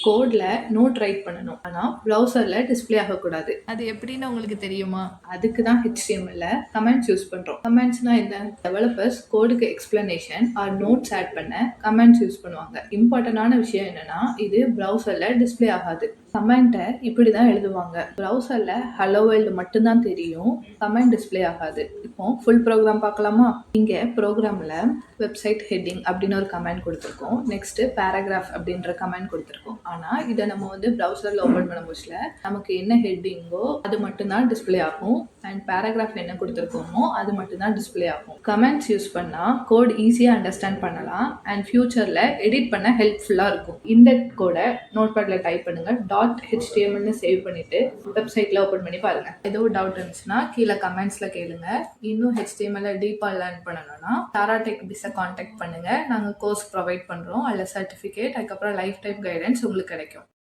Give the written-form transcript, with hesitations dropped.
கோட்ல note right பண்ணணும். ஆனா ப்ரௌசர்ல டிஸ்ப்ளே ஆகக்கூடாது. அது எப்படின்னு உங்களுக்கு தெரியுமா? அதுக்கு தான் HTML ல கமெண்ட்ஸ் யூஸ் பண்றோம். கமெண்ட்ஸ்னா என்ன? டெவலப்பர்ஸ் கோடுக்கு எக்ஸ்பிளனேஷன் ஆர் நோட்ஸ் ஆட் பண்ண கமெண்ட்ஸ் யூஸ் பண்ணுவாங்க. இம்பார்ட்டன்டான விஷயம் என்னன்னா, இது ப்ரௌசர்ல டிஸ்ப்ளே ஆகாது. கமெண்ட்டை இப்படி தான் எழுதுவாங்க. ப்ரௌசர்ல ஹலோ வேர்ல்டு மட்டும்தான் தெரியும். கமெண்ட் டிஸ்ப்ளே ஆகாது. இப்போ ஃபுல் ப்ரோக்ராம் பார்க்கலாமா? இங்க ப்ரோக்ராம்ல வெப்சைட் ஹெட்டிங் அப்படின்னு ஒரு கமெண்ட் கொடுத்துருக்கோம். நெக்ஸ்ட் பேராகிராஃப் அப்படின்ற கமெண்ட் கொடுத்துருக்கோம். ஆனா இதை நம்ம ப்ரௌசர்ல ஓபன் பண்ண போச்சுல நமக்கு என்ன ஹெட்டிங்கோ அது மட்டும்தான் டிஸ்ப்ளே ஆகும். அண்ட் பேராகிராஃப் என்ன கொடுத்துருக்கோமோ அது மட்டும்தான் டிஸ்ப்ளே ஆகும். கமெண்ட்ஸ் யூஸ் பண்ணா கோட் ஈஸியா அண்டர்ஸ்டாண்ட் பண்ணலாம் அண்ட் ஃபியூச்சர்ல எடிட் பண்ண ஹெல்ப்ஃபுல்லா இருக்கும். இந்த கோடை நோட்பேட்ல டைப் பண்ணுங்க. .html சேவ் பண்ணிட்டு வெப்சைட்ல ஓபன் பண்ணி பாருங்க. ஏதோ டவுட் இருந்துச்சுன்னா கீழே கமெண்ட்ஸ்ல கேளுங்க. இன்னும் HTML டீப்பா லேர்ன் பண்ணணும்னா டாரா டெக் பிஸை காண்டாக்ட் பண்ணுங்க. நாங்கள் கோர்ஸ் ப்ரொவைட் பண்றோம். அதில் சர்டிஃபிகேட் அதுக்கப்புறம் லைஃப் டைம் கைடன்ஸ் உங்களுக்கு கிடைக்கும்.